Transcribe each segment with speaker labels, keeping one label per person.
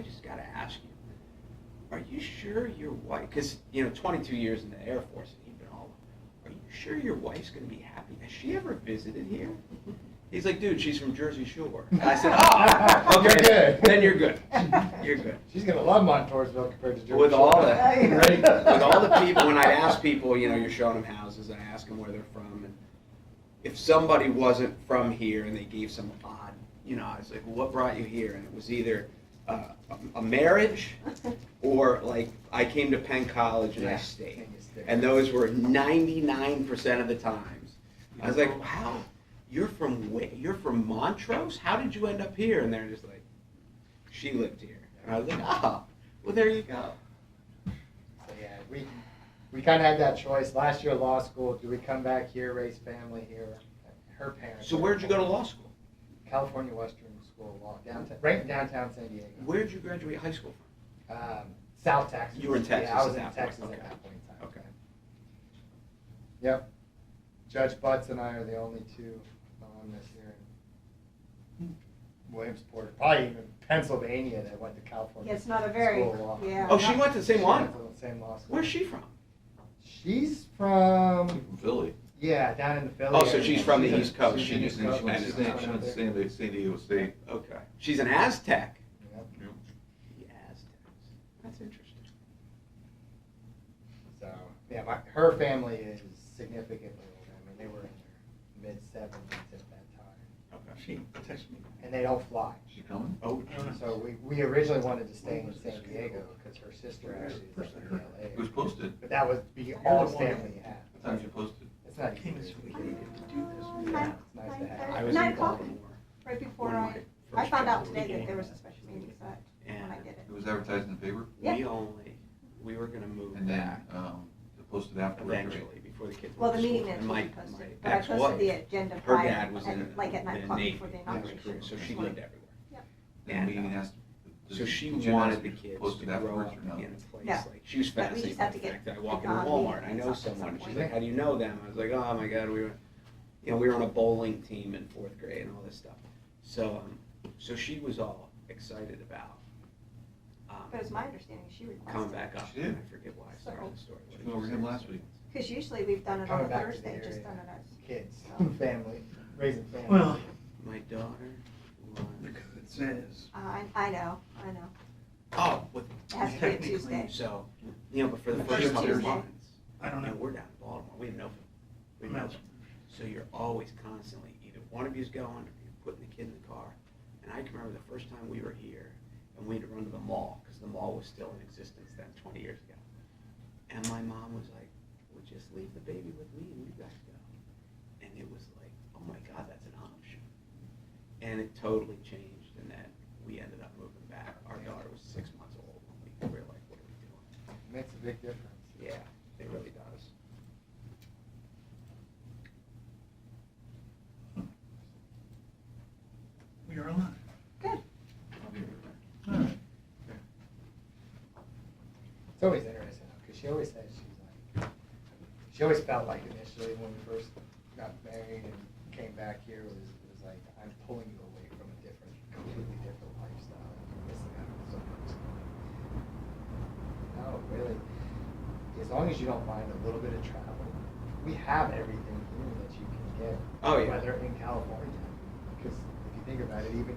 Speaker 1: I just got to ask you, are you sure your wife, because, 22 years in the Air Force, and you've been all, are you sure your wife's going to be happy? Has she ever visited here? He's like, dude, she's from Jersey Shore. And I said, oh, okay,
Speaker 2: You're good.
Speaker 1: then you're good. You're good.
Speaker 2: She's going to love Montoursville compared to Jersey
Speaker 1: With
Speaker 2: Shore.
Speaker 1: all the people, when I ask people, you're showing them houses, I ask them where they're from, and if somebody wasn't from here and they gave some odd, I was like, well, what brought you here? And it was either a marriage or like I came to Penn College and I stayed. And those were 99% of the times. I was like, wow, you're from Montrose? How did you end up here? And they're just like, she lived here. And I was like, oh, well, there you go.
Speaker 2: So yeah, we kind of had that choice. Last year law school, do we come back here, raise family here? Her parents.
Speaker 1: So where'd you go to law school?
Speaker 2: California Western School of Law, right in downtown San Diego.
Speaker 1: Where'd you graduate high school from?
Speaker 2: South Texas.
Speaker 1: You were in Texas.
Speaker 2: Yeah, I was
Speaker 1: at
Speaker 2: in
Speaker 1: that
Speaker 2: Texas
Speaker 1: point.
Speaker 2: at that point in time.
Speaker 1: Okay.
Speaker 2: Yep. Judge Butts and I are the only two on this here. Williamsport, probably even Pennsylvania that went to California.
Speaker 3: Yeah, it's not a very,
Speaker 2: School of Law.
Speaker 3: yeah.
Speaker 1: Oh, she went to the same
Speaker 2: She
Speaker 1: one?
Speaker 2: went to the same law school.
Speaker 1: Where's she from?
Speaker 2: She's from,
Speaker 4: From Philly.
Speaker 2: yeah, down in the Philly
Speaker 1: Oh, so
Speaker 2: area.
Speaker 1: she's from the East Coast.
Speaker 2: She's
Speaker 4: She
Speaker 2: in the
Speaker 4: just
Speaker 2: East Coast.
Speaker 4: went to
Speaker 2: She's
Speaker 4: San
Speaker 2: out there.
Speaker 4: San Diego State.
Speaker 1: Okay. She's an Aztec.
Speaker 2: Yep.
Speaker 1: The Aztecs. That's interesting.
Speaker 2: So, yeah, her family is significantly older. I mean, they were in their mid-70s at that time.
Speaker 1: Okay.
Speaker 5: She texted me.
Speaker 2: And they don't fly.
Speaker 4: She coming?
Speaker 1: Oh,
Speaker 2: So we originally wanted to stay in San Diego because her sister actually is up in LA.
Speaker 4: It was posted.
Speaker 2: But that was the all family had.
Speaker 4: What time you posted?
Speaker 2: It's not
Speaker 5: Came
Speaker 2: easy.
Speaker 5: as we needed to do this.
Speaker 2: Yeah, it's nice to have.
Speaker 1: I was
Speaker 3: 9
Speaker 1: in
Speaker 3: o'clock.
Speaker 1: Baltimore.
Speaker 3: Right before
Speaker 1: One of my
Speaker 3: I
Speaker 1: first
Speaker 3: found out
Speaker 1: jobs.
Speaker 3: today that there was a special meeting, so when I
Speaker 1: And
Speaker 3: did it.
Speaker 4: It was advertised in the paper,
Speaker 3: Yeah.
Speaker 1: We were gonna move
Speaker 4: and then
Speaker 1: back
Speaker 4: it posted afterwards, right?
Speaker 1: eventually, before the kids
Speaker 3: Well,
Speaker 1: went
Speaker 3: the
Speaker 1: to
Speaker 3: meeting
Speaker 1: school.
Speaker 3: minutes
Speaker 1: And
Speaker 3: will
Speaker 1: my,
Speaker 3: be
Speaker 1: my
Speaker 3: posted, but I posted
Speaker 1: ex-wife,
Speaker 3: the agenda
Speaker 1: her
Speaker 3: prior,
Speaker 1: dad was in,
Speaker 3: like at 9
Speaker 1: in
Speaker 3: o'clock
Speaker 1: Navy,
Speaker 3: before the
Speaker 1: in his career,
Speaker 3: inauguration.
Speaker 1: so she lived everywhere.
Speaker 4: The
Speaker 1: And,
Speaker 4: meeting has.
Speaker 1: So she
Speaker 4: agenda
Speaker 1: wanted
Speaker 4: has
Speaker 1: the
Speaker 4: to be
Speaker 1: kids to
Speaker 4: posted
Speaker 1: grow
Speaker 4: afterwards
Speaker 1: up
Speaker 4: or no?
Speaker 1: in a place,
Speaker 3: Yeah.
Speaker 1: like, she was
Speaker 3: But we
Speaker 1: fascinated
Speaker 3: just
Speaker 1: by
Speaker 3: have
Speaker 1: the
Speaker 3: to get
Speaker 1: fact that I
Speaker 3: the
Speaker 1: walk into
Speaker 3: dog
Speaker 1: Walmart, I
Speaker 3: meetings
Speaker 1: know
Speaker 3: up at some
Speaker 1: someone, she's
Speaker 3: point.
Speaker 1: like, how do you know them? I was like, oh my God, we were on a bowling team in 4th grade and all this stuff. So, so she was all excited about,
Speaker 3: But it's my understanding she requested.
Speaker 1: coming back up,
Speaker 4: She
Speaker 1: and
Speaker 4: did.
Speaker 1: I forget why I started the story. What
Speaker 4: She
Speaker 1: did
Speaker 4: went over
Speaker 1: you
Speaker 4: him
Speaker 1: say?
Speaker 4: last week.
Speaker 3: Because usually we've done it on
Speaker 2: Coming
Speaker 3: a
Speaker 2: back to the
Speaker 3: Thursday, just
Speaker 2: area.
Speaker 3: done it as.
Speaker 2: Kids,
Speaker 3: So.
Speaker 2: family, raising family.
Speaker 5: Well,
Speaker 1: My daughter was,
Speaker 5: because it says.
Speaker 3: I know.
Speaker 1: oh, with,
Speaker 3: It has to be a Tuesday.
Speaker 1: so, but for the
Speaker 5: The
Speaker 1: first
Speaker 5: first
Speaker 1: couple of
Speaker 3: Tuesday.
Speaker 1: months,
Speaker 5: I don't know.
Speaker 1: we're down in Baltimore, we have no food. We have no food. So you're always constantly, either one of you's going, or you're putting the kid in the car. And I can remember the first time we were here, and we had to run to the mall, because the mall was still in existence then, 20 years ago. And my mom was like, well, just leave the baby with me and you guys go. And it was like, oh my God, that's an option. And it totally changed, and then we ended up moving back. Our daughter was 6 months old when we were like, what are we doing?
Speaker 2: Makes a big difference.
Speaker 1: Yeah, it really does.
Speaker 5: We are alive.
Speaker 3: Good.
Speaker 4: I'll be right back.
Speaker 5: All right.
Speaker 2: It's always interesting because she always says she always felt like initially when we first got married and came back here was like, I'm pulling you away from a completely different lifestyle. I'm missing out on so much. No, really, as long as you don't mind a little bit of travel, we have everything here that you can get.
Speaker 1: Oh, yeah.
Speaker 2: Whether in California, because if you think about it, even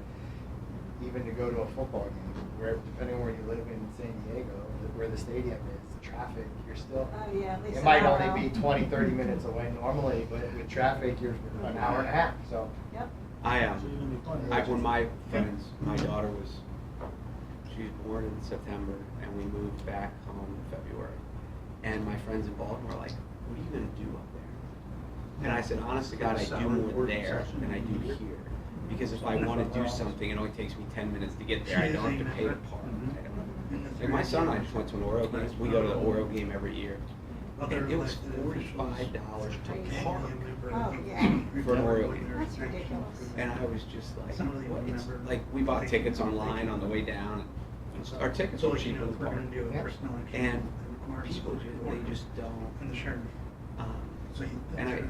Speaker 2: to go to a football game, where depending on where you live in San Diego, where the stadium is, the traffic, you're still.
Speaker 3: Oh, yeah, at least
Speaker 2: It
Speaker 3: an
Speaker 2: might
Speaker 3: hour
Speaker 2: only
Speaker 3: out.
Speaker 2: be 20, 30 minutes away normally, but with traffic, you're an hour and a half. So
Speaker 3: Yep.
Speaker 1: I am.
Speaker 5: So you're gonna be plenty.
Speaker 1: When my friends, my daughter she was born in September, and we moved back home in February. And my friends in Baltimore were like, what are you gonna do up there? And I said, honest to God, I do more there than I do here. Because if I wanna do something, it only takes me 10 minutes to get there, I don't have to pay to park. I don't have to- Like my son and I just went to an Oriole game, we go to the Oriole game every year. And it was $45 to park
Speaker 3: Oh, yeah.
Speaker 1: for an Oriole game.
Speaker 3: That's ridiculous.
Speaker 1: And I was just like, what? It's like, we bought tickets online on the way down. And our tickets
Speaker 5: So
Speaker 1: were
Speaker 5: let you
Speaker 1: cheaper
Speaker 5: know
Speaker 1: than
Speaker 5: if we're gonna
Speaker 1: park.
Speaker 5: do a
Speaker 2: Yeah.
Speaker 5: personnel action.
Speaker 1: And
Speaker 5: that requires
Speaker 1: people, they just don't.
Speaker 5: And the sheriff.
Speaker 1: um,
Speaker 5: So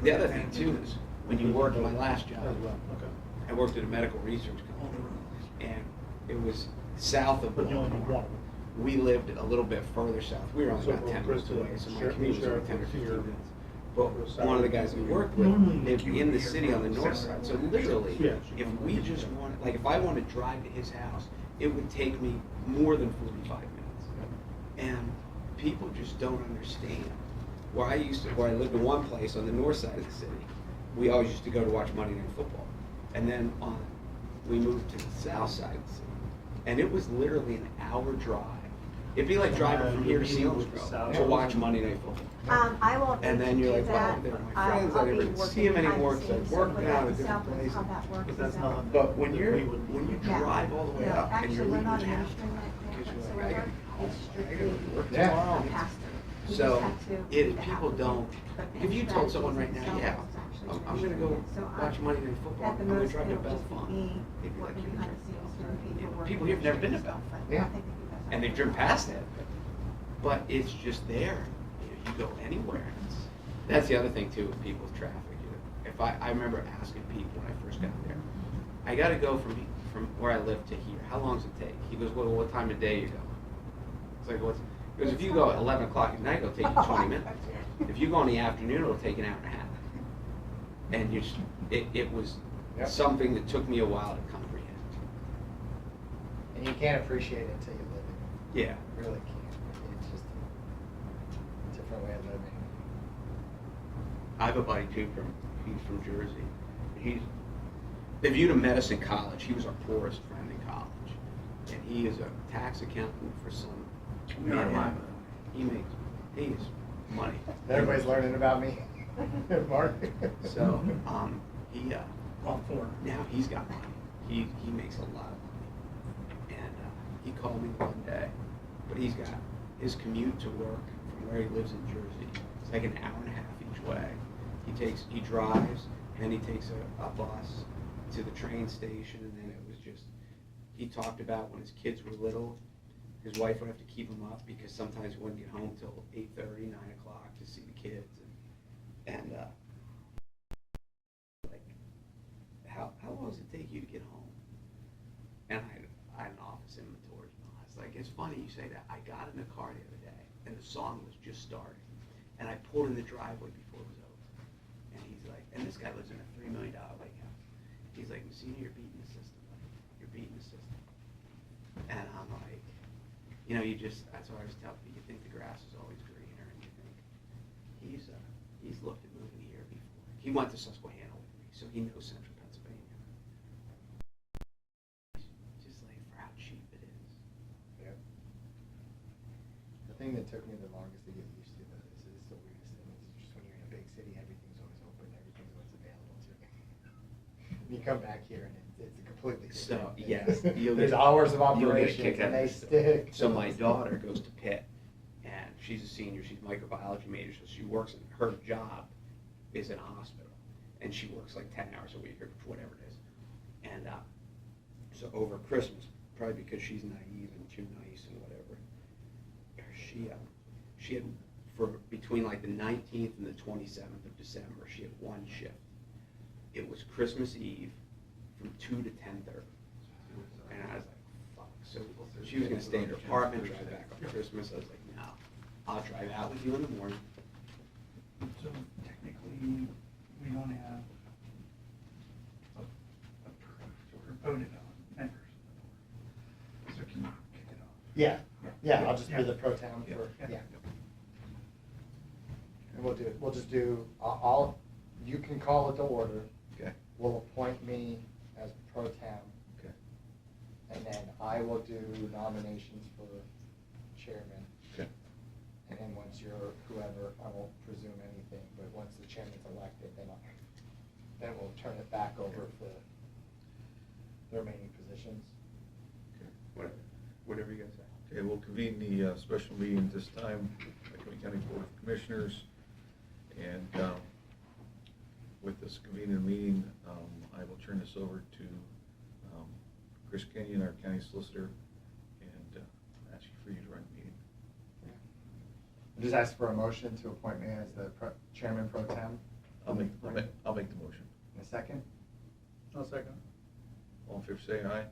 Speaker 1: The other thing too is, when you work, my last job,
Speaker 5: Okay.
Speaker 1: I worked at a medical research
Speaker 5: All
Speaker 1: company.
Speaker 5: the rules.
Speaker 1: And it was south of
Speaker 6: But you only need
Speaker 1: Baltimore.
Speaker 6: one.
Speaker 1: We lived a little bit further south. We were only
Speaker 6: So
Speaker 1: about
Speaker 6: from
Speaker 1: 10 minutes
Speaker 6: Bristol,
Speaker 1: away, so my
Speaker 6: sheriff-
Speaker 1: commute was only
Speaker 6: sheriff
Speaker 1: 10 or
Speaker 6: was
Speaker 1: 15
Speaker 6: here.
Speaker 1: minutes. But
Speaker 6: Was
Speaker 1: one of the guys we worked with lived in the city on the north side. So literally,
Speaker 6: Yeah.
Speaker 1: if we just wanted, like if I wanted to drive to his house, it would take me more than 45 minutes. And people just don't understand. Where I lived in one place on the north side of the city, we always used to go to watch Monday Night Football. And then we moved to the south side of the city. And it was literally an hour drive. It'd be like driving from here to Selinsgrove to watch Monday Night Football.
Speaker 3: I won't
Speaker 1: And
Speaker 3: need
Speaker 1: then
Speaker 3: to
Speaker 1: you're
Speaker 3: do
Speaker 1: like, wow,
Speaker 3: that.
Speaker 1: they're my friends, I
Speaker 3: I'll be
Speaker 1: never
Speaker 3: working
Speaker 1: see them
Speaker 3: behind
Speaker 1: anymore
Speaker 3: the
Speaker 1: because
Speaker 3: scenes,
Speaker 1: I
Speaker 3: so
Speaker 1: work
Speaker 3: with
Speaker 1: now
Speaker 3: that
Speaker 1: at different
Speaker 3: stuff,
Speaker 1: places.
Speaker 3: how that works
Speaker 6: But
Speaker 3: is
Speaker 6: that's
Speaker 3: that-
Speaker 6: not.
Speaker 1: But when
Speaker 6: we
Speaker 1: you
Speaker 6: wouldn't-
Speaker 1: drive all the way
Speaker 3: No,
Speaker 1: up and you're
Speaker 3: actually, we're
Speaker 1: leaving
Speaker 3: not
Speaker 1: your house,
Speaker 3: administering that grant
Speaker 1: because you're like,
Speaker 3: whatsoever. It's
Speaker 1: I
Speaker 3: strictly
Speaker 1: gotta go to work
Speaker 2: Yeah.
Speaker 1: tomorrow.
Speaker 3: a pass-through. You
Speaker 1: So,
Speaker 3: just have to leave the
Speaker 1: people
Speaker 3: house.
Speaker 1: don't,
Speaker 3: But
Speaker 1: if you told someone right
Speaker 3: strategies
Speaker 1: now, yeah,
Speaker 3: themselves actually
Speaker 1: I'm gonna go
Speaker 3: administering it. So
Speaker 1: watch Monday Night Football,
Speaker 3: At
Speaker 1: I'm
Speaker 3: the
Speaker 1: gonna
Speaker 3: most,
Speaker 1: drive to
Speaker 3: it'll just be
Speaker 1: Bellefonte.
Speaker 3: me
Speaker 1: They'd be like,
Speaker 3: working
Speaker 1: "You're
Speaker 3: behind the
Speaker 1: nuts."
Speaker 3: scenes, doing
Speaker 1: Yeah,
Speaker 3: paperwork.
Speaker 1: people
Speaker 3: and
Speaker 1: here have never been to
Speaker 3: stuff,
Speaker 1: Bellefonte.
Speaker 3: but
Speaker 2: Yeah.
Speaker 3: I think that you guys
Speaker 1: And
Speaker 3: have
Speaker 1: they've
Speaker 3: to-
Speaker 1: driven past it. But it's just there. You go anywhere. That's the other thing too with people with traffic. If I remember asking Pete when I first got there, I got to go from where I live to here. How long does it take? He goes, well, what time of day you go? It's like, what's? He goes, if you go at 11 o'clock at night, it'll take you 20 minutes. If you go in the afternoon, it'll take an hour and a half. And it was
Speaker 2: Yep.
Speaker 1: something that took me a while to comprehend.
Speaker 2: And you can't appreciate it until you live it.
Speaker 1: Yeah.
Speaker 2: You really can't. It's just a different way of living.
Speaker 1: I have a buddy too he's from Jersey. They viewed him medicine college. He was our poorest friend in college. And he is a tax accountant for some man. He is money.
Speaker 2: Everybody's learning about me. Mark.
Speaker 1: So, he,
Speaker 5: All four.
Speaker 1: now he's got money. He makes a lot of money. And he called me one day, but he's got his commute to work from where he lives in Jersey. It's like an hour and a half each way. He drives, and then he takes a bus to the train station, and then it was just, he talked about when his kids were little, his wife would have to keep him up because sometimes he wouldn't get home till 8:30, 9 o'clock to see the kids. And like, how long does it take you to get home? And I had an office inventory. I was like, it's funny you say that. I got in the car the other day, and the song was just starting. And I pulled in the driveway before it was over. And he's like, and this guy lives in a $3 million lake house. He's like, Messina, you're beating the system. You're beating the system. And I'm like, you know, that's what I was telling you. You think the grass is always greener, and you think, he's looked at moving here before. He went to Susquehanna with me, so he knows central Pennsylvania. Just like for how cheap it is.
Speaker 2: Yeah. The thing that took me the longest to get used to, though, is the weirdest thing. Is just when you're in a big city, everything's always open, everything's always available to you. You come back here and it's a completely
Speaker 1: So,
Speaker 2: different.
Speaker 1: yes,
Speaker 2: There's hours of
Speaker 1: you'll get a
Speaker 2: operation
Speaker 1: kick out
Speaker 2: and
Speaker 1: of
Speaker 2: they
Speaker 1: this stuff.
Speaker 2: stick.
Speaker 1: So my daughter goes to Pitt, and she's a senior. She's a microbiology major, so she works. Her job is in a hospital, and she works like 10 hours a week or whatever it is. And so over Christmas, probably because she's naive and too nice and whatever, she had for between like the 19th and the 27th of December, she had one shift. It was Christmas Eve from 2 to 10:30. And I was like, fuck. So she was going to stay in her apartment, drive back on Christmas. I was like, no, I'll drive out with you in the morning.
Speaker 5: So technically, we don't have approved or voted on members of the board. So can you kick it off?
Speaker 2: Yeah, I'll just be the pro tem
Speaker 5: Yeah.
Speaker 2: for,
Speaker 5: Yeah.
Speaker 2: yeah. And we'll just do, you can call it to order.
Speaker 4: Okay.
Speaker 2: Will appoint me as pro tem.
Speaker 4: Okay.
Speaker 2: And then I will do nominations for chairman.
Speaker 4: Okay.
Speaker 2: And then once you're whoever, I won't presume anything, but once the chairman's elected, then we'll turn it back over for the remaining positions.
Speaker 4: Okay.
Speaker 1: Whatever you guys say.
Speaker 4: Okay, we'll convene the special meeting this time, Lycoming County Board of Commissioners. And with this convening meeting, I will turn this over to Chris Kenyon, our county solicitor, and ask you for you to run the meeting.
Speaker 2: Just ask for a motion to appoint me as the chairman pro tem.
Speaker 4: I'll make the motion.
Speaker 2: In a second?
Speaker 5: I'll second.
Speaker 4: All in favor, say aye.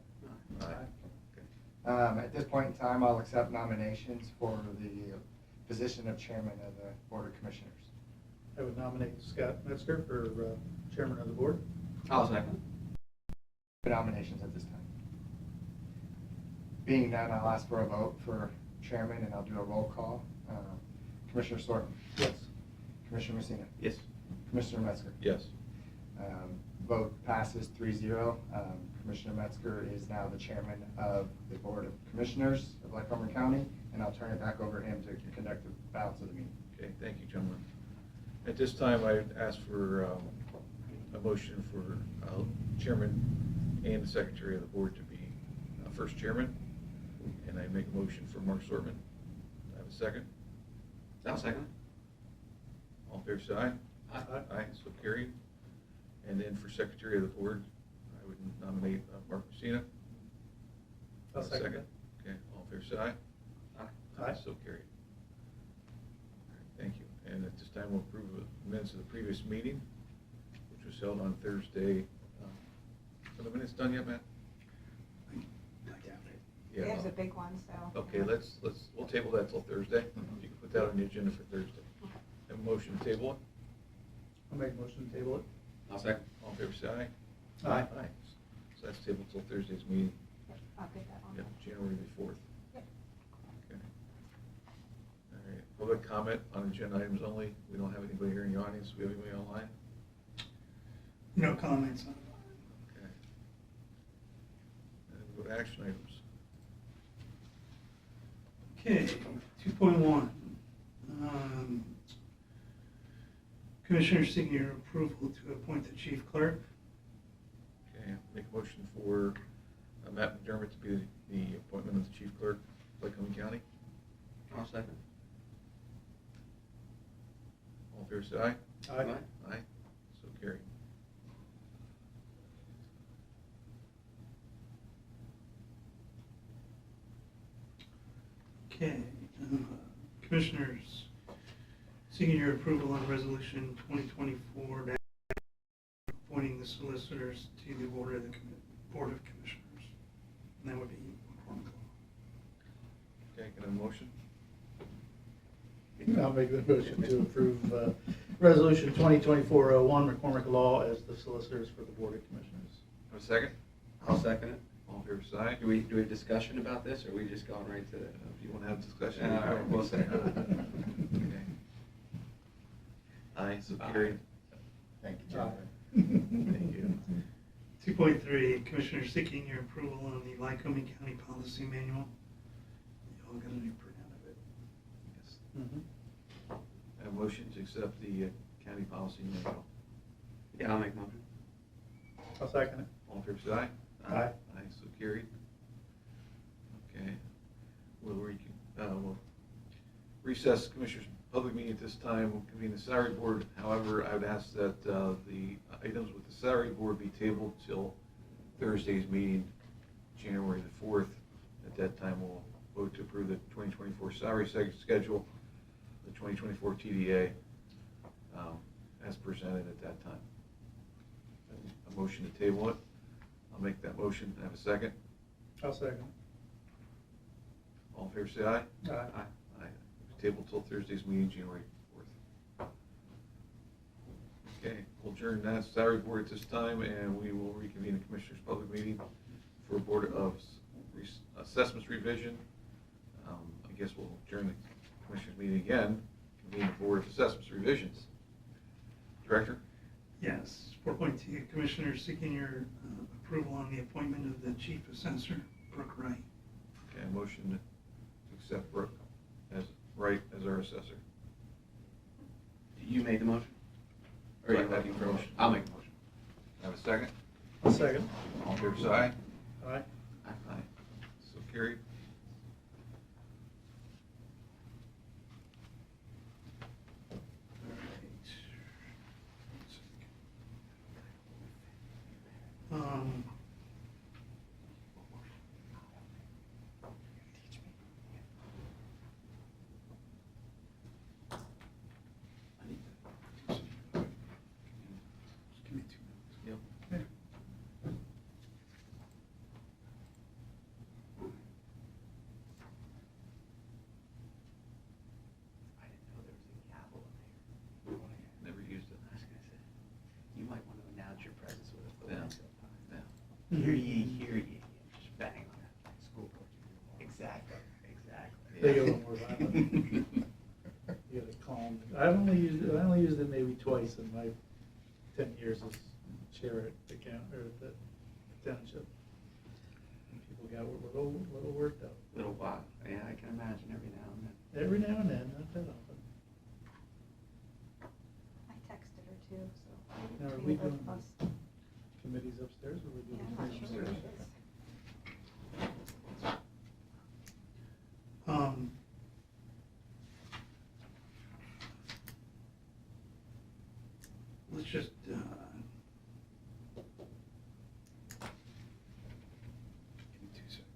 Speaker 1: Aye.
Speaker 4: Okay.
Speaker 2: At this point in time, I'll accept nominations for the position of chairman of the Board of Commissioners.
Speaker 5: I would nominate Scott Metzger for chairman of the board.
Speaker 1: I'll second.
Speaker 2: Nominations at this time. Being none, I'll ask for a vote for chairman, and I'll do a roll call. Commissioner Sorton.
Speaker 5: Yes.
Speaker 2: Commissioner Messina.
Speaker 1: Yes.
Speaker 2: Commissioner Metzger.
Speaker 4: Yes.
Speaker 2: Vote passes 3-0. Commissioner Metzger is now the chairman of the Board of Commissioners of Lycoming County, and I'll turn it back over to him to conduct the balance of the meeting.
Speaker 4: Okay, thank you, gentlemen. At this time, I ask for a motion for chairman and the secretary of the board to be first chairman, and I make a motion for Mark Sortman. I have a second.
Speaker 1: I'll second.
Speaker 4: All in favor, say aye.
Speaker 1: Aye.
Speaker 4: Aye, so carried. And then for secretary of the board, I would nominate Mark Messina.
Speaker 5: I'll
Speaker 4: Have a
Speaker 5: second it.
Speaker 4: Okay, all in favor, say aye.
Speaker 5: Aye.
Speaker 4: So carried. All right, thank you. And at this time, we'll approve the minutes of the previous meeting, which was held on Thursday. Are the minutes done yet, Matt? Yeah.
Speaker 3: There's a big one, so.
Speaker 4: Okay, we'll table that till Thursday. You can put that on the agenda for Thursday.
Speaker 3: Okay.
Speaker 4: Have a motion to table it?
Speaker 5: I'll make a motion to table it.
Speaker 1: I'll second.
Speaker 4: All in favor, say aye.
Speaker 5: Aye.
Speaker 4: Aye. So that's tabled till Thursday's meeting.
Speaker 3: I'll get that on.
Speaker 4: Yep, January the 4th.
Speaker 3: Yep.
Speaker 4: Okay. All right, public comment on agenda items only. We don't have anybody here in the audience. We have anybody online?
Speaker 5: No comments on it.
Speaker 4: Okay. And then we go to action items.
Speaker 5: Okay, 2.1. Commissioner seeking your approval to appoint the chief clerk.
Speaker 4: Okay, make a motion for Matt McDermott to be the appointment of the chief clerk, Lycoming County.
Speaker 1: I'll second.
Speaker 4: All in favor, say aye.
Speaker 5: Aye.
Speaker 4: Aye, so carried.
Speaker 5: Okay, Commissioners seeking your approval on resolution 2024 appointing the solicitors to the Board of Commissioners. And that would be McCormick Law.
Speaker 4: Okay, can I have a motion?
Speaker 6: I'll make the motion to approve Resolution 2024-01, McCormick Law as the solicitors for the Board of Commissioners.
Speaker 4: Have a second?
Speaker 1: I'll second it.
Speaker 4: All in favor, say aye.
Speaker 1: Do we have discussion about this, or are we just going right to the?
Speaker 4: If you want to have discussion.
Speaker 1: All right, we'll say.
Speaker 4: Okay. Aye, so carried.
Speaker 2: Thank you, gentlemen.
Speaker 4: Thank you.
Speaker 5: 2.3, Commissioner seeking your approval on the Lycoming County Policy Manual. You all got a new printout of it.
Speaker 4: Yes. Have a motion to accept the county policy manual.
Speaker 1: Yeah, I'll make a motion.
Speaker 6: I'll second it.
Speaker 4: All in favor, say aye.
Speaker 6: Aye.
Speaker 4: Aye, so carried. Okay. We'll recess Commissioners' public meeting at this time. We'll convene the salary board. However, I would ask that the items with the salary board be tabled till Thursday's meeting, January the 4th. At that time, we'll vote to approve the 2024 salary schedule, the 2024 TDA, as presented at that time. A motion to table it. I'll make that motion. Have a second.
Speaker 6: I'll second.
Speaker 4: All in favor, say aye.
Speaker 6: Aye.
Speaker 4: Aye. Table till Thursday's meeting, January 4th. Okay, we'll adjourn that salary board at this time, and we will reconvene the Commissioners' public meeting for Board of Assessments revision. I guess we'll adjourn the Commissioners' meeting again, convene the Board of Assessments revisions. Director?
Speaker 5: Yes, 4.2, Commissioner seeking your approval on the appointment of the chief assessor, Brooke Wright.
Speaker 4: Okay, a motion to accept Brooke as our assessor.
Speaker 1: You made the motion? Or are you looking for a motion? I'll make a motion.
Speaker 4: Have a second?
Speaker 6: I'll second.
Speaker 4: All in favor, say aye.
Speaker 6: Aye.
Speaker 4: Aye. So carried.
Speaker 5: Um,
Speaker 1: Just give me 2 minutes.
Speaker 4: Yep.
Speaker 5: okay.
Speaker 1: Hear ye, hear ye. Just bang on that.
Speaker 2: School coach.
Speaker 1: Exactly,
Speaker 6: They go
Speaker 1: exactly.
Speaker 6: more violent. You gotta calm. I only used it maybe twice in my 10 years as chair at the township. And people got a little worked up.
Speaker 1: Little while, yeah, I can imagine every now and then.
Speaker 6: Every now and then, not that often.
Speaker 3: I texted her too, so.
Speaker 6: Now, are
Speaker 3: between
Speaker 6: we
Speaker 3: both
Speaker 6: doing
Speaker 3: of us.
Speaker 6: committees upstairs, or are we
Speaker 3: Yeah,
Speaker 6: doing
Speaker 3: I'm not
Speaker 6: committees
Speaker 3: sure what
Speaker 6: upstairs?
Speaker 3: it is.
Speaker 5: Let's just, give me 2 seconds.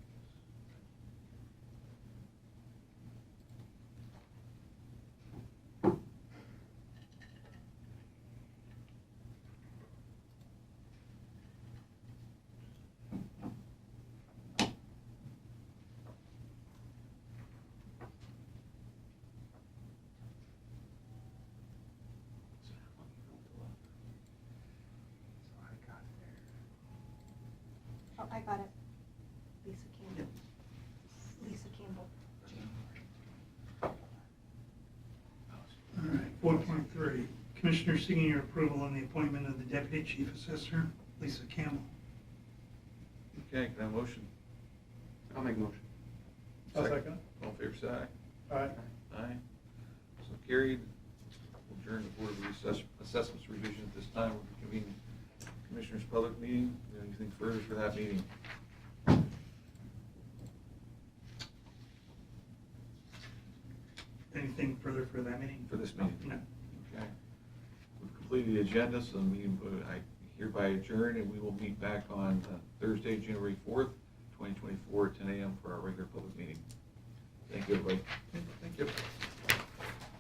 Speaker 3: Oh, I got it. Lisa Campbell. Lisa Campbell.
Speaker 5: All right, 4.3, Commissioner seeking your approval on the appointment of the Deputy Chief Assessor, Lisa Campbell.
Speaker 4: Okay, can I have a motion?
Speaker 1: I'll make a motion.
Speaker 6: I'll second.
Speaker 4: All in favor, say aye.
Speaker 6: All right.
Speaker 4: Aye. So carried. We'll adjourn the Board of Assessments revision at this time. We'll convene Commissioners' public meeting. Anything further for that meeting?
Speaker 5: Anything further for that meeting?
Speaker 4: For this meeting?
Speaker 5: No.
Speaker 4: Okay. We've completed the agenda, so the meeting, I hereby adjourn, and we will meet back on Thursday, January 4th, 2024, at 10 a.m. for our regular public meeting. Thank you, everybody.
Speaker 6: Thank you.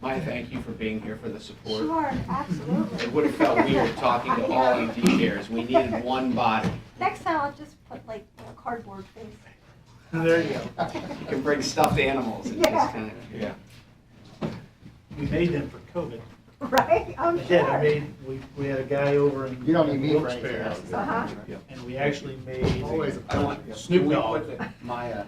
Speaker 1: My thank you for being here for the support.
Speaker 3: Sure, absolutely.
Speaker 1: It would have felt weird talking to all empty chairs. We needed one body.
Speaker 3: Next time I'll just put like a cardboard face.
Speaker 6: There you go.
Speaker 1: You can bring stuffed animals and
Speaker 3: Yeah.
Speaker 1: just kind of,
Speaker 4: Yeah.
Speaker 6: We made them for COVID.
Speaker 3: Right, I'm sure.
Speaker 6: Yeah, we had a guy over in
Speaker 2: You don't need me for anything
Speaker 6: Wilkes-Barre,
Speaker 2: else.
Speaker 3: Uh-huh.
Speaker 4: Yeah.
Speaker 6: and we actually made
Speaker 2: Always a
Speaker 1: I want,
Speaker 6: Snoop
Speaker 1: can we
Speaker 6: Dogg.
Speaker 1: put my,